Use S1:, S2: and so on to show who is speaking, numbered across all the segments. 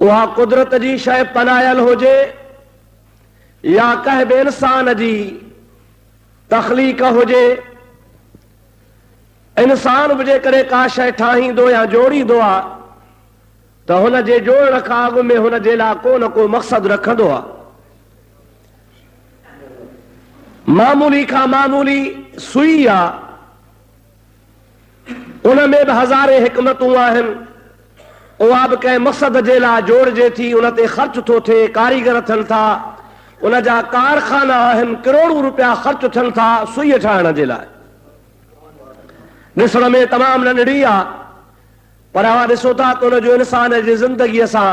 S1: उहा कुदरत जी शइ पनायल हुजे या कंहिं बि इंसान जी तख़लीक़ हुजे। इंसान बि जेकॾहिं का शइ ठाहींदो या जोड़ींदो आहे त हुन जे जोड़ण खां अॻु में हुन जे लाइ को न को मक़सदु रखंदो आहे। मामूली खां मामूली सुई आहे, उन में बि हज़ारे हिकमतूं आहिनि। उहा बि कंहिं मक़सद जे लाइ जोड़जे थी, उन ते ख़र्च थो थिए, कारीगर थियनि था, उन जा कारखाना आहिनि, करोड़ों रुपया ख़र्च थियनि था सुई ठाहिण जे लाइ। ॾिसण में तमामु नंढड़ी आहे, पर अवां ॾिसो था त उनजो इंसान जी ज़िंदगीअ सां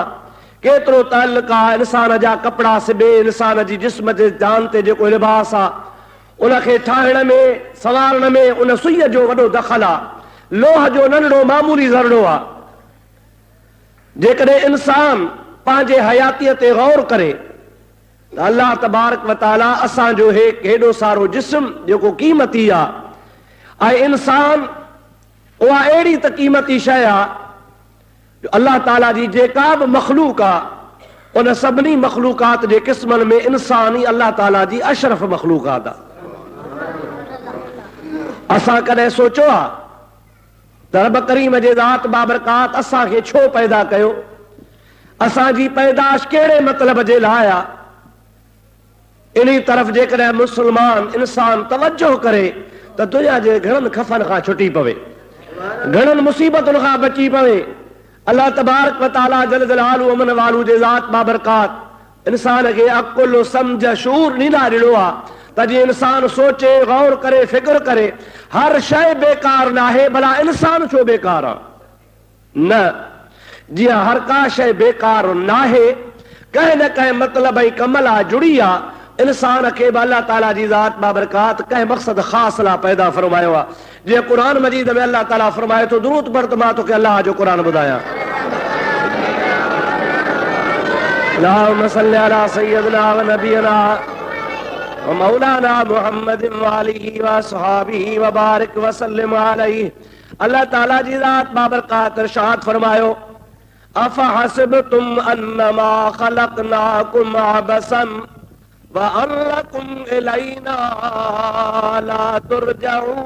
S1: केतिरो ताल्लुक़ आहे। इंसान जा कपिड़ा सिबे, इंसान जी जिस्म जे जान ते जेको लिबास आहे उनखे ठाहिण में, संवारण में उन सुईअ जो वॾो दख़ल आहे। लोह जो नंढड़ो मामूली ज़रड़ो आहे। जेकॾहिं इंसान पंहिंजे हयातीअ ते गौर करे त अल्लाह तबारक व तआला असांजो हेॾो सारो जिस्म जेको क़ीमती आहे, ऐं इंसान उहा अहिड़ी त क़ीमती शइ आहे जो अल्लाह ताला जी जेका बि मख़लूक आहे उन सभिनी मख़लूकात जे क़िस्मनि में इंसान ई अल्लाह ताला जी अशरफ मख़लूकात आहे। असां कॾहिं सोचियो आहे त रब करीम जे ज़ात बाबरकात असांखे छो पैदा कयो, असांजी पैदाश कहिड़े मतिलब जे लाइ आहे? इन तरफ़ जेकॾहिं मुस्लमान इंसान तवज्जो करे त दुनिया जे घणनि खफ़नि खां छुटी पवे, घणनि मुसीबतुनि खां बची पवे। अल्लाह तबारक व तआला जल जलालहू अमन वालू जे ज़ात बाबरकात इंसान खे अकुल सम्झ शूर नीला ॾिनो आहे त जीअं इंसान सोचे, गौर करे, फिक्र करे। हर शइ बेकार न आहे, भला इंसान छो बेकार आहे? न, जीअं हर का शइ बेकार न आहे, कंहिं न कंहिं मतिलब ऐं कम लाइ जुड़ी आहे। इंसान खे बि अल्लाह ताला जी ज़ात बाबरकात कंहिं मक़सद ख़ासि लाइ पैदा फरमायो आहे। जीअं क़ुरान मजीद में अल्लाह ताला फरमाए थो, दुरूद पढ़ त मां तोखे अल्लाह जो क़ुरान ॿुधायां। अल्लाहुम्मा सल्लि अला सय्यदिना व नबियना व मौलाना मुहम्मदिन व आलिहि व असहाबिहि व बारिक व सल्लिम अलैहि। अल्लाह ताला जी ज़ात बाबरकात इरशाद फरमायो, अफहसिबतुम अन्नमा खलकनाकुम अबसन व अन्नकुम इलैना ला तुरजऊन।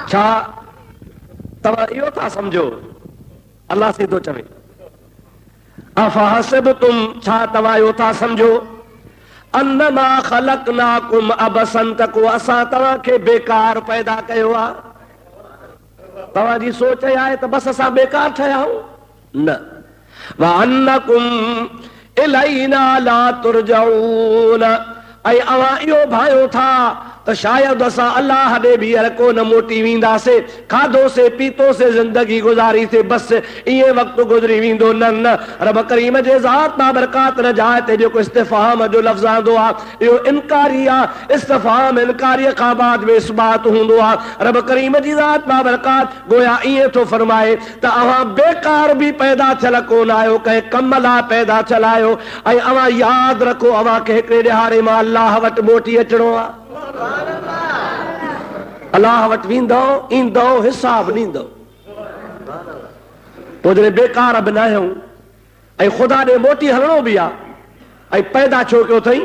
S1: छा तव्हां इहो था सम्झो? अल्लाह सीधो चवे, अफहसिबतुम, छा तव्हां इहो था सम्झो, अन्नमा खलकनाकुम अबसन, त को असां तव्हांखे बेकार पैदा कयो आहे? तव्हांजी सोच आहे त बसि असां बेकार ठहिया आहियूं? न, व अन्नकुम इलैना ला तुरजऊन, ऐं अवां इहो भायो था त शायदि असां अल्लाह ॾे ॿीहर कोन मोटी वेंदासीं। खाधोसीं पीतोसीं, ज़िंदगी गुज़ारीसीं, बसि ईअं वक़्तु गुज़री वेंदो। न न, रब करीम जे ज़ात बाबरकात न जाइ ते जेको इस्तिफ़हाम जो लफ़्ज़ आंदो आहे इहो इनकारी आहे। इस्तिफ़हाम इनकारीअ खां बाद में इस्बात हूंदो आहे। रब करीम जी ज़ात बाबरकात गोया ईअं थो फरमाए त अवां बेकार बि पैदा थियल कोन आहियो, कंहिं कम लाइ पैदा थियल आहियो। ऐं अवां यादि रखो, अवां खे हिकिड़े ॾिहाड़े मां अल्लाह वटि मोटी अचिणो आहे। अल्लाह वटि वेंदो, ईंदो, हिसाब ॾींदो। पोइ जॾहिं बेकार बि न आहियूं ऐं ख़ुदा ॾे मोटी हलणो बि आहे, ऐं पैदा छो कयो अथई?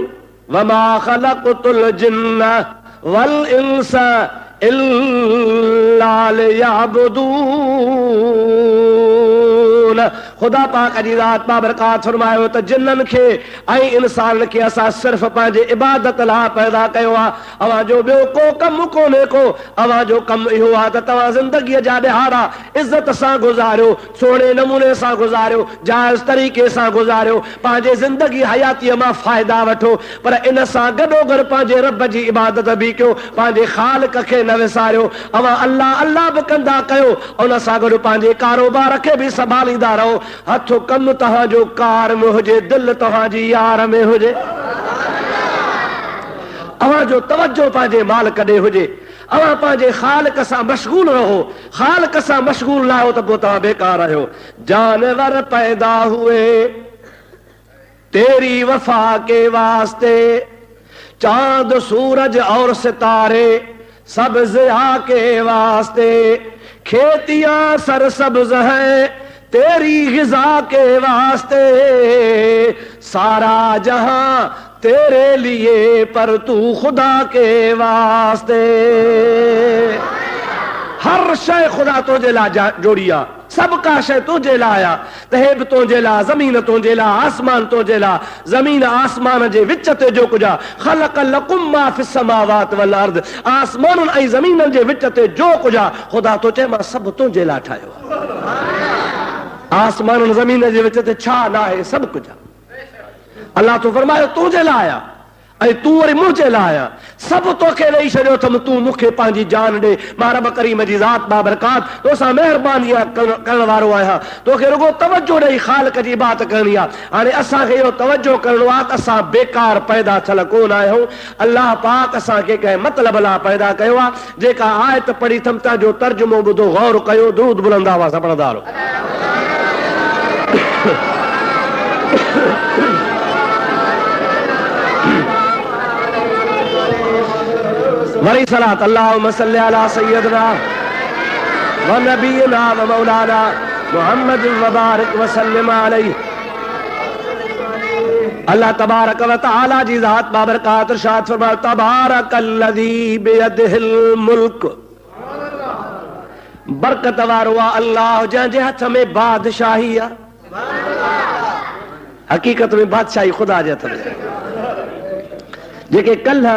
S1: वमा ख़लक़तुल जिन्न वल इंस इल्ला लियअबुदून। ख़ुदा पाक जी ज़ात बाबरकात फरमायो त जिन्ननि खे ऐं इंसान खे असां सिर्फ़ पंहिंजे इबादत लाइ पैदा कयो आहे। अवां जो ॿियो को कमु कोन्हे को। अवां जो कमु इहो आहे त तव्हां ज़िंदगीअ जा ॾिहाड़ा इज़त सां गुज़ारियो, सुहिणे नमूने सां गुज़ारियो, जाइज़ तरीक़े सां गुज़ारियो, पंहिंजे ज़िंदगी हयातीअ मां फ़ाइदा वठो। पर इन सां गॾोगॾु पंहिंजे रब जी इबादत बि कयो, पंहिंजे ख़ालिक खे न विसारियो। अवां अल्लाह अल्लाह बि कंदा कयो, उन सां गॾु पंहिंजे कारोबार खे बि संभालींदा रहो। हथ कमु तव्हांजो कार में हुजे, दिलि तव्हांजी यार में हुजे। अवां जो तवज्जो पंहिंजे मालिक ॾे हुजे। अवां पंहिंजे ख़ालिक सां मशगूल रहो। ख़ालिक सां मशगूल न आहियो त पोइ तव्हां बेकार आहियो। जानवर पैदा हुए तेरी वफा के वास्ते, चांद सूरज और सितारे सब्ज आके वास्ते, खेतियां सरसब्ज है तेरी गिजा के वास्ते, सारा जहां तेरे लिए पर तू खुदा के वास्ते। हर शय खुदा तुझे ला जोड़िया, सबका शय तुझे लाया, तहेब तुझे ला, जमीन तुझे ला, आसमान तुझे ला, जमीन आसमान जे विच ते जो कुछ खलक लकुम मा फिस समावात वल अर्द, आसमान ऐं जमीन जे विच ते जो कुछ खुदा तो चे मां सब तुझे ला ठायो। आसमान जमीन जे विच ते छा ना है, सब कुछ अल्लाह तो फरमायो तुझे लाया, ऐं तू वरी मुझे लाया, सब तोखे ॾेई छॾियो अथमि, तू मूंखे पंहिंजी जान ॾे। मां रब करीम जी ज़ात बाबरकात तोसां महिरबानी करण वारो आहियां, तोखे रुगो तवजो ॾेई ख़ालिक जी बात करणी आहे। हाणे असांखे इहो तवजो करणो आहे त असां बेकार पैदा थियल कोन आहियूं, अल्लाह पाक असांखे कंहिं मतिलब लाइ पैदा कयो आहे। जेका आयत पढ़ी अथमि तव्हांजो तर्जुमो ॿुधो, गौर कयो, दुरूद बुलंद आवाज़ सां पढ़ंदा रहो। वरी सलात अल्लाहुम्मा सल्ली अला सय्यदना व नबीना व मौलाना मुहम्मद व बारिक व सल्लिम अलैहि। अल्लाह तबारक व तआला जी ज़ात बाबरकात इरशाद फरमाया, तबारकल्लज़ी बियदिहिल मुल्क, बरकत वारो आहे अल्लाह जंहिंजे हथ में बादशाही आहे। हकीकत में बादशाही खुदा जे हथ में। जेके कल्ह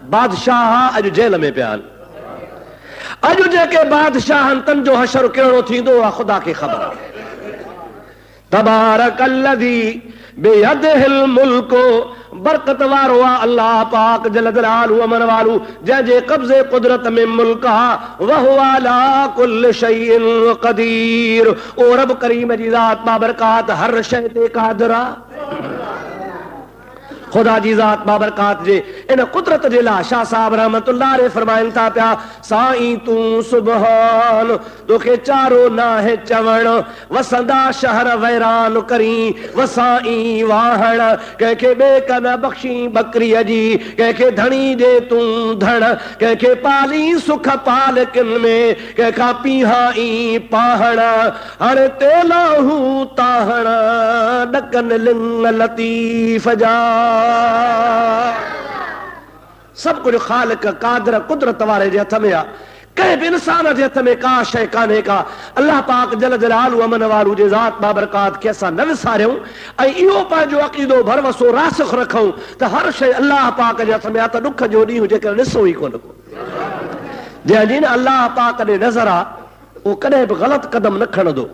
S1: बादशाह अॼु जेल में पिया आहिनि, अॼु जेके बादशाहनि तन जो हशर कहिड़ो थींदो आहे ख़ुदा खे ख़बर आहे। तबारकल्लज़ी बियदिहिल मुल्क, बरकत वारो आहे अल्लाह पाक जल जलालहु अमर वालू, जंहिंजे कब्ज़े कुदरत में मुल्क आहे। व हुवा अला कुल्लि शैइन क़दीर, ओ रब करीम जी ज़ात बाबरकात हर शइ ते क़ादिर आहे। खुदा जी ज़ात बाबरकात जे इन कुदरत जे लाइ शाह साहब रहमतुल्लाह अलैहि फरमाइनि था पिया, साईं तूं सुभान, तोखे चारो नाहे चवण, वसंदा शहर वैरान करी, वसाई वाहण, कंहिंखे ॿे कन बख़्शी बकरीअ जी, कंहिंखे धणी ॾे तूं धण, कंहिंखे पाली सुख पाल किन में, कंहिंखां पीहाई पाहण, हाणे तेलाहू ताहण, ॾकन लिंग लतीफ़ जा। सब कुछ खालिक कादिर कुदरत वारे जे हथ में आहे, कंहिं बि इंसान जे हथ में का शइ कान्हे का। अल्लाह पाक जल जलालहु अमन वालू जे ज़ात बाबरकात खे असां न विसारियूं ऐं इहो पंहिंजो अक़ीदो भरवसो रासिख़ रखूं त हर शइ अल्लाह पाक जे हथ में आहे। त ॾुख जो ॾींहुं जेकर ॾिसो ई कोन को, जंहिंजी न अल्लाह पाक ॾे नज़र आहे उहो कॾहिं बि ग़लति कदम न खणंदो,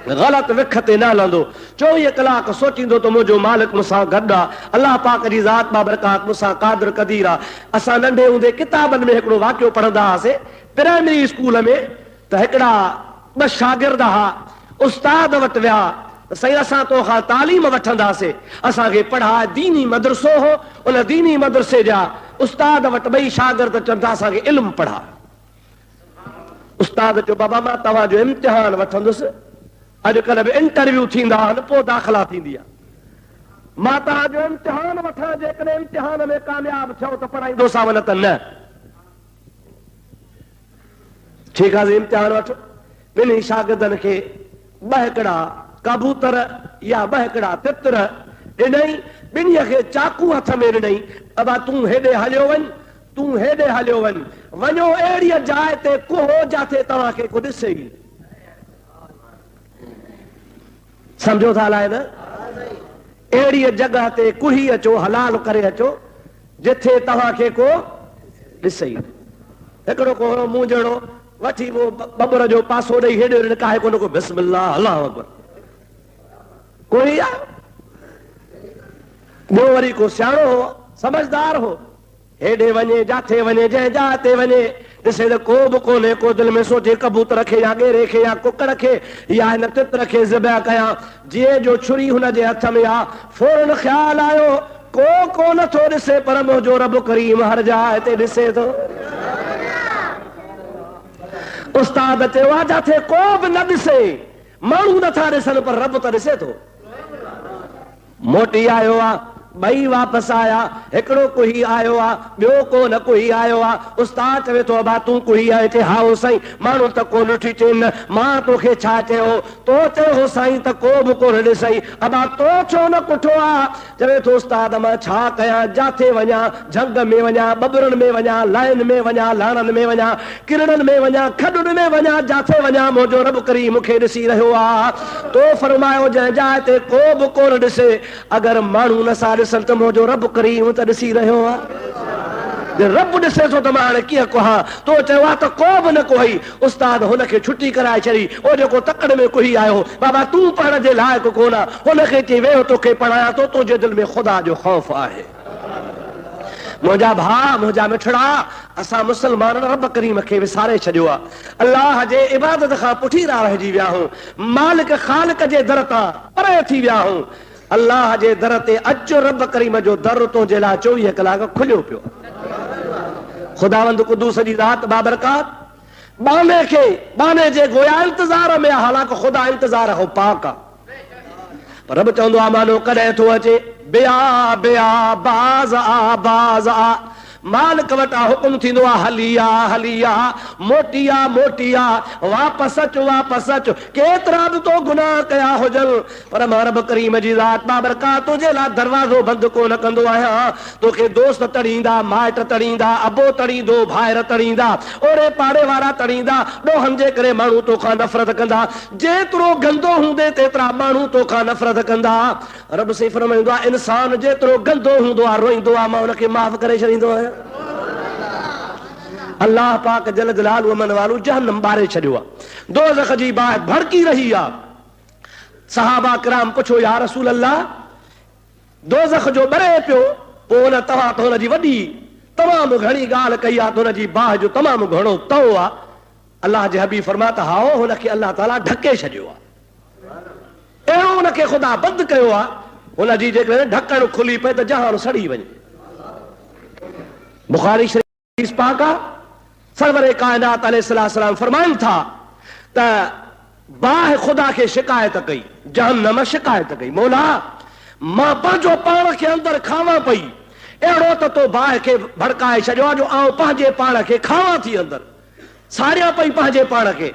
S1: ग़लति विख ते न हलंदो, 24 कलाक सोचींदो त मुंहिंजो मालिक मूंसां गॾु आहे। अल्लाह पाक जी ज़ात बाबरकात मूंसां क़ादिर क़दीर आहे। असां नंढे हूंदे किताबनि में हिकिड़ो वाक़ियो पढ़ंदा हुआसीं प्राइमरी स्कूल में, त हिकिड़ा ॿ शागिर्द हुआ, उस्ताद वटि विया, साईं असां तोखां तालीम वठंदासीं, असांखे पढ़ाए। दीनी मदरसो हो, उन दीनी मदरसे जा उस्ताद वटि ॿई शागिर्द चवनि था असांखे इल्मु पढ़ा। उस्ताद चयो बाबा मां तव्हांजो इम्तिहान वठंदुसि, अॼुकल्ह बि इंटरव्यू थींदा आहिनि पोइ दाख़िला थींदी आहे, मां तव्हांजो इम्तिहान वठां, जेकॾहिं इम्तिहान में कामयाब थियो त पढ़ाईंदोसांव न त न। ठीकु आहे, इम्तिहान वठो। ॿिन्ही शागिर्दनि खे 2 हिकिड़ा कबूतर या 2 हिकिड़ा तितर ॾिनई, ॿिन्हीअ खे चाकू हथ में ॾिनई, बाबा तूं हेॾे हलियो वञ, तूं हेॾे हलियो वञ, वञो अहिड़ीअ जाइ ते कुहो जाते तव्हांखे को ॾिसे ई। समझो था अलाए न, अहिड़ीअ जॻह ते कुही अचो, हलाल करे अचो जिथे तव्हांखे को ॾिसे ई। हिकिड़ो को मूं जहिड़ो वठी वो बबर जो पासो ॾेई हेॾे निकाहे कोन को बिस्मिल्लाह अल्लाहु अकबर, कोई आहे। ॿियो वरी को सियाणो हो, समझदार हो, हेॾे वञे जाथे वञे, जंहिं जाइ ते वञे ॾिसे त को बि कोन्हे, को दिलि में सोचे कबूतर खे या ॻेरे खे या कुकड़ खे या हिन तितर खे ज़िबह कयां। जीअं जो छुरी हुनजे हथ में आहे, फौरन ख़्याल आयो को नथो ॾिसे, पर मुंहिंजो रब करीम हर जाइ ते ॾिसे थो। उस्ताद चयो आहे जाथे को बि न ॾिसे, माण्हू नथा ॾिसनि पर रब त ॾिसे थो। मोटी आयो आहे, ॿई वापसि आया, हिकिड़ो कोई आयो आहे, ॿियो को न कोई आयो आहे। उस्ताद चवे थो अबा तूं कोई आहे? चए हा हो साईं। माण्हू त को ॾिठी चईनि मां तोखे छा चयो? तो चयो हो साईं त को बि कोन ॾिसई। अबा तो छो न कुठो आहे? चवे थो उस्ताद मां छा कयां, जाथे वञा, झंग में वञा, बबरनि में वञा, लाइन में वञा, लाणनि में वञा, किरणनि में वञा, खॾुनि में वञा, जाथे वञा मुंहिंजो रब करीम मूंखे ॾिसी रहियो आहे। तो फरमायो जंहिं जाइ ते को बि कोन ॾिसे, अगरि माण्हू नसा ॾिसनि त मुंहिंजो रब करीम त ॾिसी रहियो आहे। रब ॾिसे थो त मां हाणे कीअं कहा? तो चयो आहे त को बि न कोई। उस्ताद हुनखे छुटी कराए छॾी। ओ जेको तकड़ में कोई आयो, बाबा तूं पढ़ण जे लाइक़ु कोन, हुनखे चई वेहो तोखे पढ़ायां थो, तुंहिंजे दिलि में ख़ुदा जो ख़ौफ़ आहे। मुंहिंजा भाउ, मुंहिंजा मिठड़ा, असां मुस्लमान रब करीम खे विसारे छॾियो आहे। अल्लाह जे इबादत खां पुठीरा रहिजी विया आहियूं, मालिक ख़ालिक जे दर तां परे थी विया आहियूं। अल्लाह जे दर ते अचो, रब करीम जो दर तुंहिंजे लाइ 24 कलाक खुलियो पियो। ख़ुदावंद कुदूस जी ज़ात बाबरकात बाने खे, बाने जे गोया इंतज़ार में, हालांकि ख़ुदा इंतज़ार हो पाक आहे। पर रब चवंदो आहे मानो कॾहिं थो अचे, बिया बिया बाज़ आ बाज़ आ। मालिक वटां हुकुम थींदो आहे हलिया हलिया, मोटिया मोटिया, वापसि अच वापसि अच। केतिरा बि तो गुनाह कया हुजनि, पर मां रब करीम जी ज़ात बाबरकात तुंहिंजे लाइ दरवाज़ो बंदि कोन कंदो आहियां। तोखे दोस्त तड़ींदा, माइट तड़ींदा, अबो तड़ींदो, भाइर तड़ींदा, ओड़े पाड़े वारा तड़ींदा, ॾोहनि जे करे माण्हू तोखां नफ़रत कंदा। जेतिरो गंदो हूंदे तेतिरा माण्हू तोखां नफ़रत कंदा। रब से फरमाईंदो आहे इंसान जेतिरो गंदो हूंदो आहे, रोईंदो आहे, मां हुनखे माफ़ करे छॾींदो आहियां। अल्लाह पाक जल जलालु अमन वालो जहन्नम ॿारे छॾियो आहे, दोज़ख जी बाहि भड़की रही आहे। सहाबा किराम पुछो या रसूल अल्लाह, दोज़ख जो ॿरे पियो, पोइ हुन तव्हां त हुनजी वॾी तमामु घणी ॻाल्हि कई आहे, त हुनजी बाहि जो तमामु घणो तओ आहे। अल्लाह जे हबीब फरमाया त हाओ हुनखे अल्लाह ताला ढके छॾियो आहे, अहिड़ो हुनखे ख़ुदा बंदि कयो आहे, हुनजी जेकॾहिं ढकण खुली पए त जहान सड़ी वञे। बुखारी शरीफ पाक आहे, सरवरे कायनात अलैहिस्सलाम फरमाइनि था त बाहि ख़ुदा खे शिकायत कई, जहन्नम शिकायत कई, मौला मां पंहिंजो पाण खे अंदरि खावां पई, अहिड़ो त तो बाहि खे भड़काए छॾियो आहे जो आउं पंहिंजे पाण खे खावां थी, अंदरि सारियां पई पंहिंजे पाण खे।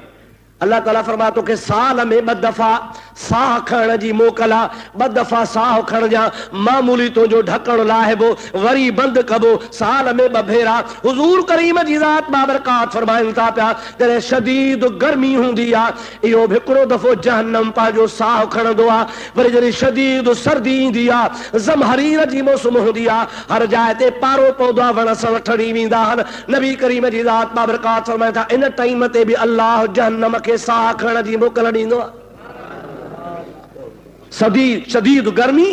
S1: अल्लाह ताला फरमाए तोखे साल में 2 दफ़ा साह खणण जी मोकल आहे, 2 दफ़ा साह खणण जा, मामूली तुंहिंजो ढकण लाहिबो, वरी बंदि कबो, साल में 2 भेरा। हुज़ूर करीम जी ज़ात बाबरकात फरमाइनि था पिया जॾहिं शदीद गर्मी हूंदी आहे, इहो बि हिकिड़ो दफ़ो जहन्नम पंहिंजो साह खणंदो आहे। वरी जॾहिं शदीद सर्दी ईंदी आहे, ज़महरीर जी मौसम हूंदी आहे, हर जाइ ते पारो पवंदो आहे, वण सण ठड़ी वेंदा आहिनि। नबी करीम जी ज़ात बाबरकात फरमाइनि था इन टाइम ते बि अल्लाह जहन्नम खे साह खणण जी मोकल ॾींदो आहे। शदीद गर्मी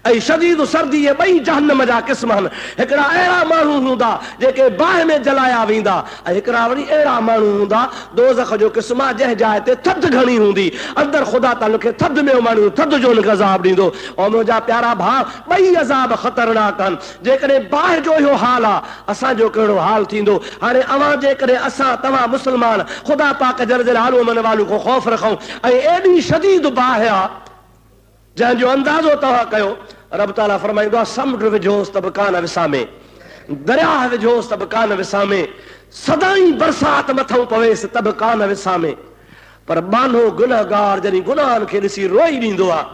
S1: ऐं शदीद सर्दी, ये ॿई जहन्नम जा क़िस्म आहिनि। हिकिड़ा अहिड़ा माण्हू हूंदा जेके बाहि में जलाया वेंदा, ऐं हिकिड़ा वरी अहिड़ा माण्हू हूंदा दोज़ख जो क़िस्म आहे जंहिं जाइ ते थधि घणी हूंदी, अंदरि ख़ुदा ताला खे थधि में माण्हू थधि जो अज़ाब ॾींदो। ऐं मुंहिंजा प्यारा भाउ, ॿई अज़ाब ख़तरनाक आहिनि। जेकॾहिं बाहि जो इहो हाल आहे, असांजो कहिड़ो हाल थींदो? हाणे अवां जेकॾहिं असां तव्हां मुस्लमान ख़ुदा पाक जल जलालु मन वालो को ख़ौफ़ रखूं, ऐं एॾी शदीद बाहि आहे जंहिंजो अंदाज़ो तव्हां कयो, रब ताला फरमाईंदो आहे समुंड विझोसि त बि कान विसामे, दरिया विझोसि त बि कान विसामे, सदाई बरसाति मथां पवेसि त बि कान विसामे। पर बानो गुनहगार जॾहिं गुनाहनि खे ॾिसी रोई ॾींदो आहे,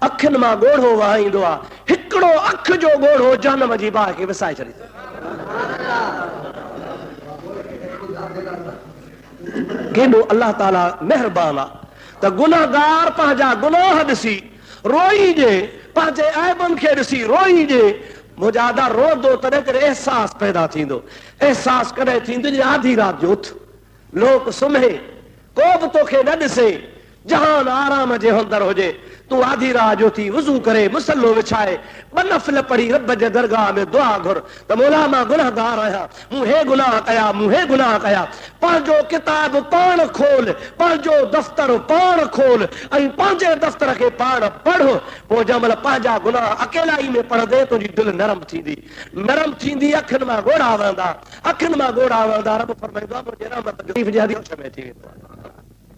S1: अखियुनि मां ॻोढ़ो वहाईंदो आहे, हिकिड़ो अख जो ॻोढ़ो जहन्नम जी बाहि खे विसाए छॾींदो। केॾो अल्लाह ताला महिरबान आहे त गुनहगार पंहिंजा गुनाह ॾिसी रोई ॾे, पंहिंजे ऐबनि खे ॾिसी रोई ॾे। मुजादा रोंदो तॾहिं करे अहसास पैदा थींदो। अहसास कॾहिं थींदो जे आधी राति जो उथ, लोक सुम्हे, को बि तोखे न ॾिसे, जहान आराम जे अंदरि हुजे, तूं आधी राति जो थी वुज़ू करे मुसलो विछाए 2 नफ़िल पढ़ी रब जे दरगाह में दुआ घुर त मौला मां गुनहगार आहियां, मूं हे गुनाह कया, मूं हे गुनाह कया। पंहिंजो किताब पाण खोल, पंहिंजो दफ़्तर पाण खोल, ऐं पंहिंजे दफ़्तर खे पाण पढ़। पोइ जंहिं महिल पंहिंजा गुनाह अकेलाई में पढ़ंदे तुंहिंजी दिलि नरम थींदी, नरम थींदी, अखियुनि मां ॻोढ़ा वहंदा, अखियुनि मां ॻोढ़ा वहंदा। रब फरमाईंदो आहे मुंहिंजे रहमत जो हदीस में थी वेंदो आहे,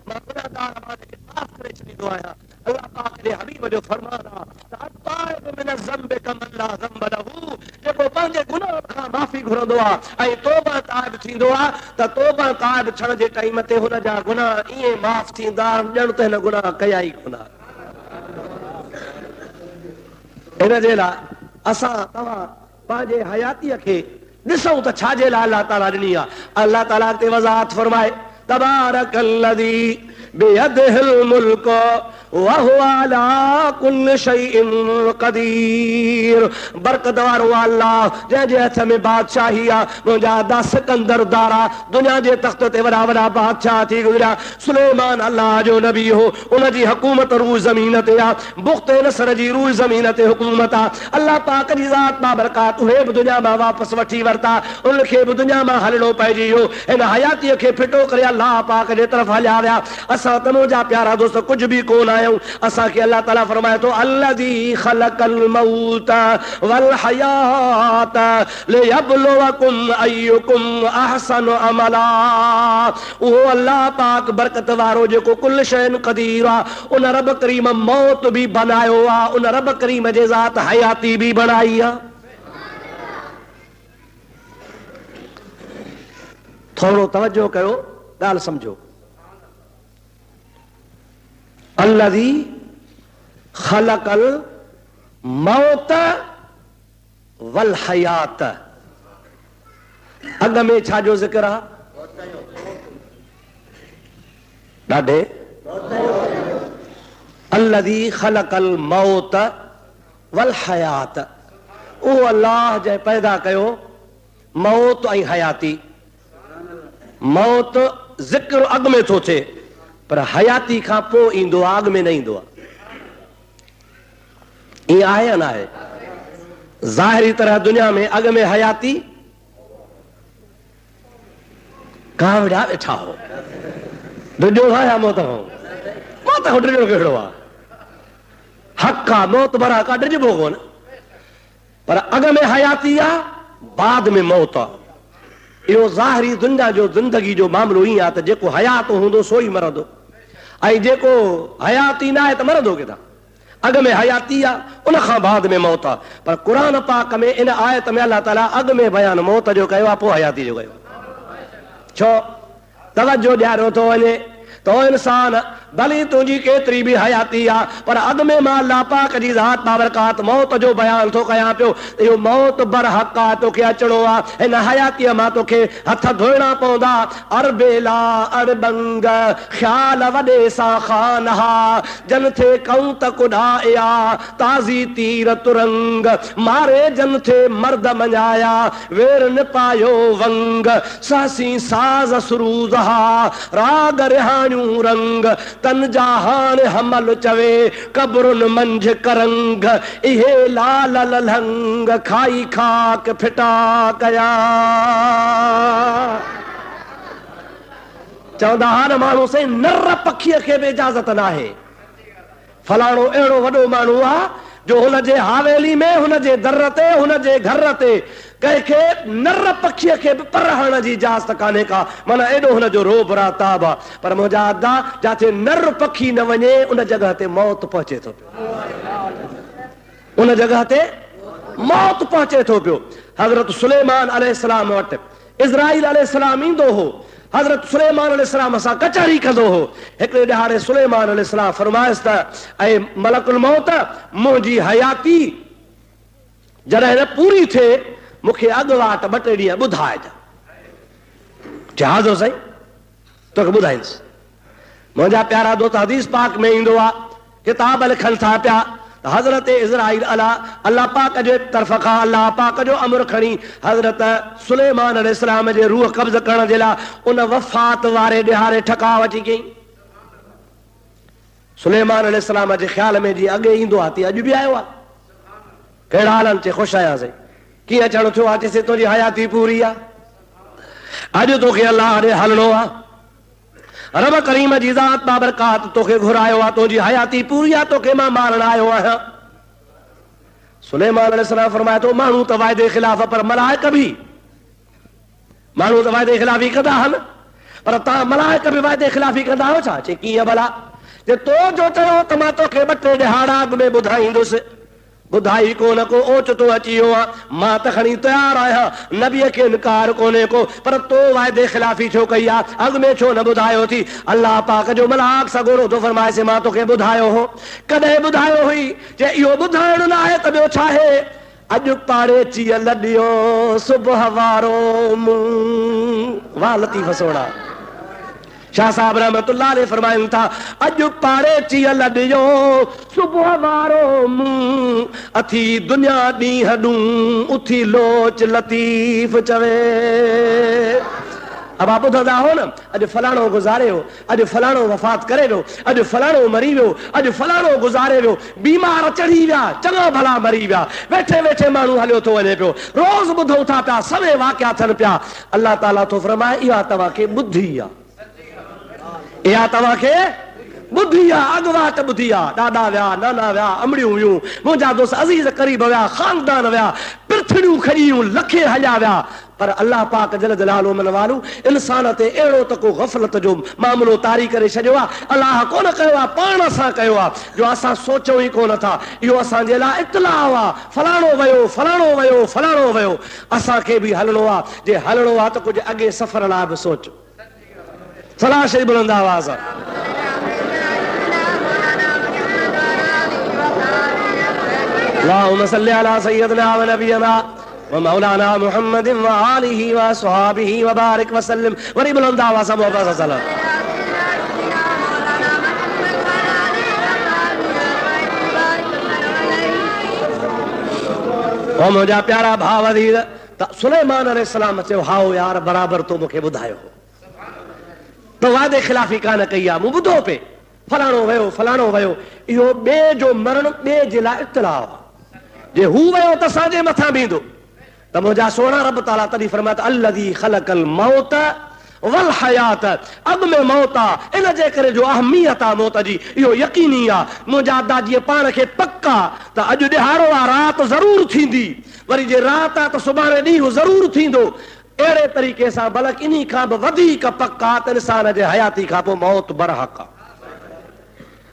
S1: मां गुनहगार मां माफ़ करे छॾींदो आहियां। अल्लाह पाक जे हबीब जो फरमान आहे त ताइब मिन ज़ंब कमन ला ज़ंब लहू, जेको पंहिंजे गुनाह खां माफ़ी घुरंदो आहे ऐं तौबा ताइब थींदो आहे त तौबा ताइब थियण जे टाइम ते हुन जा गुनाह ईअं माफ़ थींदा ॼण त हिन गुनाह कया ई कोन। हिन जे लाइ असां तव्हां पंहिंजे हयातीअ खे ॾिसूं त छाजे लाइ अलाह ताला ॾिनी आहे। अलाह ताला ते वज़ाहत फरमाए तबारकल्लज़ी बियदिहिल मुल्क व हुवा अला कुल्लि शैइन क़दीर। बरकत वारो अल्लाह जंहिंजे हथ में बादशाही आहे। मुंहिंजा अदा सिकंदर दारा दुनिया जे तख़्त ते वॾा वॾा बादशाह थी गुज़रिया। सुलेमान अल्लाह जो नबी हो, उनजी हुकूमत रूह ज़मीन ते आहे। बुख़्ते नसर जी रूह ज़मीन ते हुकूमत आहे। अल्लाह पाक जी ज़ात बाबरकात उहे बि दुनिया मां वापसि वठी वरिता, उनखे बि दुनिया मां हलणो पइजी वियो। हिन हयातीअ खे फिटो करे अल्लाह पाक जे तरफ़ हलिया विया। असां त मुंहिंजा प्यारा दोस्त कुझु बि कोन आहियूं। असांखे अल्लाह ताला फरमाए थो अल्लज़ी ख़लक़ल मौत वल हयात लियब्लुवकुम अय्युकुम अहसनु अमला। उहो अल्लाह पाक बरकत वारो जेको कुल शैन क़दीर आहे, उन रब करीम मौत बि बनायो आहे, उन रब करीम जे ज़ात हयाती बि बनाई आहे। थोरो तवज्जो कयो, ॻाल्हि सम्झो। अल्लज़ी ख़लक़ल मौत वल हयात, अॻ में छा जो ज़िक्र आहे? ॾाढे अल्लज़ी ख़लक़ल मौत वल हयात, उहो अल्लाह जंहिं पैदा कयो मौत ऐं हयाती। मौत ज़िक्र अॻ में थो थिए पर हयाती खां पोइ ईंदो आहे, अॻ में न ईंदो आहे। ईअं आहे या न आहे? ज़ाहिरी तरह दुनिया में अॻ में हयाती कावड़ा वेठा हो, ॾिजो या मौत हो, मौत हो ॾिजो कहिड़ो आहे? हक़ आहे, मौत भरा का ॾिजबो कोन, पर अॻ में हयाती आहे, बाद में मौत आहे। इहो ज़ाहिरी दुनिया जो ज़िंदगी जो मामिलो ईअं आहे त जेको हयात हूंदो सो ई मरंदो, ऐं जेको हयाती न आहे त मरंदो किथां? अॻ में हयाती आहे, उन खां बाद में मौत आहे। पर क़ुरान पाक में इन आयत में अलाह ताला अॻ में बयान मौत जो कयो आहे, पोइ हयाती जो कयो। छो? तवज्जो ॾियारियो थो वञे तो इंसान भली तुंहिंजी केतिरी बि हयाती आहे, पर अॻ में मां अल्लाह पाक जी ज़ात बाबरकात मौत जो बयान थो कयां पियो। इहो मौत बरहक़ आहे, तोखे अचणो आहे। हिन हयातीअ मां तोखे हथ धोइणा पवंदा। अरबेला अरबंग ख़्याल वॾे सां ख़ानहा, जन थे कऊं त कुॾाया ताज़ी तीर तुरंग, मारे जन थे मर्द मञाया वेर न पायो वंग, सासी साज़ सुरूज़हा राग रिहाणियूं रंग, तन जहान हमल चवे कब्रुन मंझ करंग, इहे लाल ललंग खाई खाक फिटा कया। चवंदा हाणे माण्हू से नर पखीअ खे बि इजाज़त न आहे। फलाणो अहिड़ो वॾो माण्हू आहे जो हुनजे हावेली में, हुनजे दर ते, हुनजे घर ते कंहिंखे नर पखीअ खे बि पर हणण जी इजाज़त कान्हे का, माना एॾो हुनजो रोब राताब आहे। पर मुंहिंजा अदा जिथे नर पखी न वञे उन जॻह ते मौत पहुचे थो पियो, उन जॻह ते मौत पहुचे थो पियो। हज़रत सुलेमान अलैहिस्सलाम वटि इज़राइल अलैहिस्सलाम ईंदो हो। हज़रत सुलेमान अलैहिस्सलाम सां कचहरी कंदो हो। हिकिड़े ॾहाड़े सुलेमान अलैहिस्सलाम फरमाइस त ऐं मलकुल मौत, मुंहिंजी हयाती जॾहिं न पूरी थिए मूंखे अॻुवाट ॿ टे ॾींहं ॿुधाइजांइ। जहाज़ो साईं तोखे ॿुधाईंदुसि। मुंहिंजा प्यारा दोस्त हदीस पाक में ईंदो आहे, किताब लिखनि था पिया त हज़रत इज़राइल अलाह पाक जे तरफ़ खां अलाह पाक जो अमर खणी हज़रत सुलेमान अलैहिस्सलाम जे रूह कब्ज़ करण जे लाइ उन वफ़ात वारे ॾिहाड़े ठका वठी कई। सुलेमान अलैहिस्सलाम जे ख़्याल में जीअं अॻे ईंदो आहे तीअं अॼु बि आयो आहे। कहिड़ा हालनि चे ख़ुशि आयासीं, कीअं अचणु थियो आहे? चइसे तुंहिंजी हयाती पूरी आहे, अॼु तोखे अलाह ॾे हलणो आहे। रब करीम जी ज़ात बाबरकात तोखे घुरायो आहे, तुंहिंजी हयाती पूरी आहे, तोखे मां मारण आयो आहियां। सुलेमान अलैहिस्सलाम फरमाए थो माण्हू त वाइदे ख़िलाफ़, पर मलाइक बि, माण्हू त वाइदे ख़िलाफ़ी कंदा आहिनि, पर तव्हां मलाइक बि वाइदे ख़िलाफ़ी कंदा आहियो छा? चई कीअं भला? जे तो जो चयो त मां तोखे ॿ टे ॾिहाड़ा अॻु में ॿुधाईंदुसि, ॿुधाई कोन को ओचितो अची वियो आहे, मां त खणी तयारु आहियां, नबीअ खे इनकार कोन्हे को, पर तो वाइदे ख़िलाफ़ी छो कई आहे, अॻु में छो न ॿुधायो थी? अलाह पाक जो मलाक सगोरो थो फरमाए मां तोखे ॿुधायो हो, कॾहिं ॿुधायो हुई? जे इहो ॿुधाइणो न आहे त ॿियो छा आहे? अॼु पाड़े चीअ लॾियो सुबुह वारो मुंहुं। वाह लतीफ़ सोड़ा। शाह साहब रहमतुल्लाह अलैह फरमाइनि था, अॼु पाड़े चीअ लॾियो सुबुह वारो मुंहुं, अथी दुनिया ॾींहं ॾूं उथी लोच लतीफ़ चवे। अब आप ॿुधंदा हो न, अॼु फलाणो गुज़ारे वियो, अॼु फलाणो वफ़ात करे वियो, अॼु फलाणो मरी वियो, अॼु फलाणो गुज़ारे वियो, बीमार चढ़ी विया, चङा भला मरी विया, वेठे वेठे माण्हू हलियो थो वञे पियो, रोज़ ॿुधूं था पिया, सभई वाक़िया थियनि पिया। अलाह ताला थो फरमाए इहा तव्हांखे ॿुधी आहे, इहा तव्हांखे ॿुधी आहे, अॻुवाट ॿुधी आहे। ॾाॾा विया, नाना विया, अमड़ियूं हुयूं, मुंहिंजा दोस्त अज़ीज़ क़रीब विया, ख़ानदान विया, पृथड़ियूं खॼियूं, लखे हलिया विया, पर अल्लाह पाक जल जलालो मन वालू इंसान ते अहिड़ो त को ग़फ़लत जो मामलो तारी करे छॾियो आहे। अलाह कोन कयो आहे, पाण सां कयो आहे, जो असां सोचूं ई कोन था। इहो असांजे लाइ इतलाउ आहे, फलाणो वियो, फलाणो वियो, फलाणो वियो। असांखे बि हलणो आहे, जे हलणो आहे त कुझु अॻे सफ़र लाइ बि सोचो। सलाह शरीफ़ बुलंद आवाज़ आहे। अल्लाहुम्मा सल्लि अला सय्यदिना व नबियना व मौलाना मुहम्मद व आलिहि व अस्हाबिहि व बारिक व सल्लम। वरी बुलंद आवाज़ सां मोहब्बत सां सलाम। ओ मुंहिंजा प्यारा भाउ अज़ीज़, त सुलेमान अलैहिस्सलाम चयो हाओ यार बराबरि तो मूंखे ॿुधायो तो वादे ख़िलाफ़ी कान कई आहे, मूं ॿुधो पे फलाणो वियो, फलाणो वियो। इहो ॿिए जो मरण ॿिए जे लाइ इत्तलाउ आहे, जे हू वियो त असांजे मथां बीहंदो। त मुंहिंजा सोना रब ताला तॾहिं फरमाए त अल्लज़ी ख़लक़ल मौत वल हयात, अॻ में मौत आहे, इन जे करे जो अहमियत आहे मौत जी, इहो यकीनी आहे। मुंहिंजा अदा जीअं पाण खे पक आहे त अॼु ॾिहाड़ो आहे, राति ज़रूरु थींदी, वरी जे राति आहे त सुभाणे ॾींहुं ज़रूरु थींदो। अहिड़े तरीक़े सां बल्कि इन खां बि वधीक पक आहे त इंसान जे हयाती खां पोइ मौत बरहक़ आहे।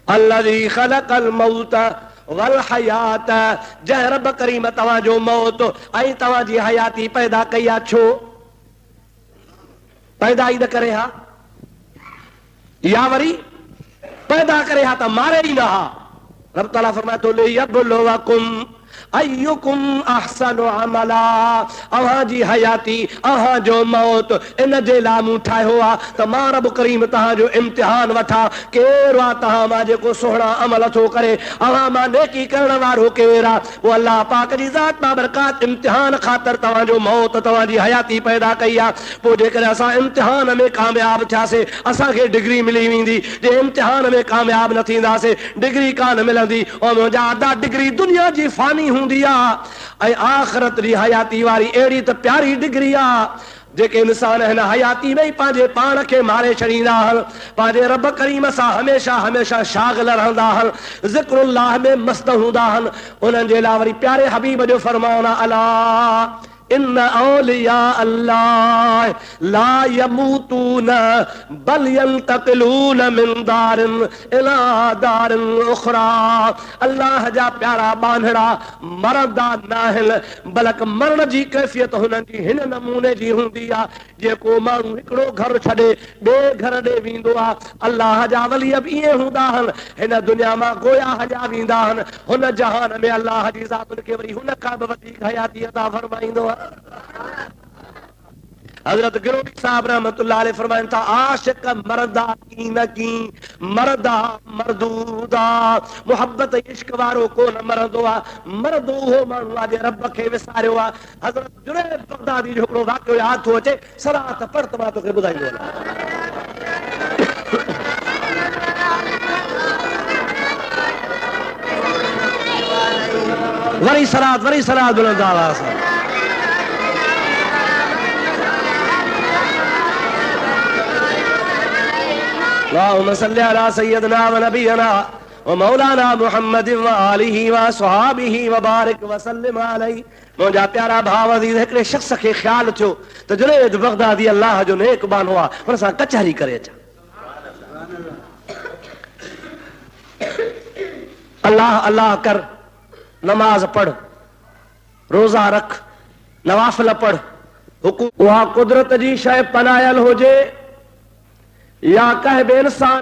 S1: अल्लज़ी ख़लक़ल मौत वल हयात, जंहिं रब करीम तव्हांजो मौत ऐं तव्हांजी हयाती पैदा कई आहे, छो पैदा ई न करे हा, या वरी पैदा करे हा त मारे ई न हा। रब ताला फरमाए थो लियब्लुवकुम अय्युकुम अहसनु अमला, अव्हां जी हयाती, अव्हां जो मौत इन जे लाइ मूं ठाहियो आहे त मां रब करीम तव्हांजो इम्तिहान वठां, केरु आहे तव्हां मां जेको सुहिणा अमल थो करे, अव्हां मां नेकी करण वारो केरु आहे। पोइ अलाह पाक जी ज़ात बाबरकात इम्तिहान ख़ातिर तव्हांजो मौत, तव्हांजी हयाती पैदा कई आहे। पोइ जेकॾहिं असां इम्तिहान में कामयाब थियासीं असांखे डिग्री मिली वेंदी, जे इम्तिहान में कामयाब न थींदासीं डिग्री कान मिलंदी। ऐं मुंहिंजा अदा डिग्री दुनिया जी फानी हूंदी आहे ऐं आख़िरत जी हयाती वारी अहिड़ी त प्यारी डिग्री आहे, जेके इंसान हिन हयाती में पंहिंजे पाण खे मारे छॾींदा आहिनि, पंहिंजे रब करीम सां हमेशा हमेशा शागिल रहंदा आहिनि, ज़िक्रुल्लाह में मस्त हूंदा आहिनि। उन्हनि जे लाइ वरी प्यारे हबीब जो फरमान आहे, अला इन औलिया अल्लाह ला यमूतून बल यंतकिलून मिन दारिन इला दारिन उखरा। अल्लाह जा प्यारा बांधड़ा मरंदा न आहिनि, बल्कि मरण जी कैफ़ियत हुननि जी हिन नमूने जी हूंदी आहे, जेको माण्हू हिकिड़ो घर छॾे ॿिए घर ॾे वेंदो आहे। अल्लाह जा वली बि ईअं हूंदा आहिनि, हिन दुनिया मां गोया हलिया वेंदा आहिनि, हुन जहान में अल्लाह जी ज़ात उनखे वरी हुन खां बि वधीक हयाती अता फरमाईंदो आहे। हज़रत गिरोही साहब रहमतुल्लाह अलैह फरमाइनि था, आशिक मरदा की न की मरदा मरदूदा, मोहब्बत इश्क वारो कोन मरंदो आहे, मरदो उहो माण्हू आहे जे रब खे विसारियो आहे। हज़रत जुनैद बगदादी जो हिकिड़ो वाक़ियो यादि थो अचे, सरात पढ़ त मां तोखे ॿुधाईंदो वञा। वरी सरात बुलंद आवाज़ सां। अल्लाहुम्मा सल्लि अला सय्यदिना व नबियना व मौलाना मुहम्मद व आलिहि व अस्हाबिहि व बारिक व सल्लिम अलैहि। मुंहिंजा प्यारा भाउ अज़ीज़, हिकिड़े शख़्स खे ख़्यालु थियो त जुनैद बगदादी अल्लाह जो नेक बानो आहे, हुन सां कचहरी करे अचां। अल्लाह अल्लाह कर, नमाज पढ़, रोज़ा रख, नवाफिल पढ़, हुकूम उहा कुदरत जी शइ पनायल हुजे या कंहिं बि इंसान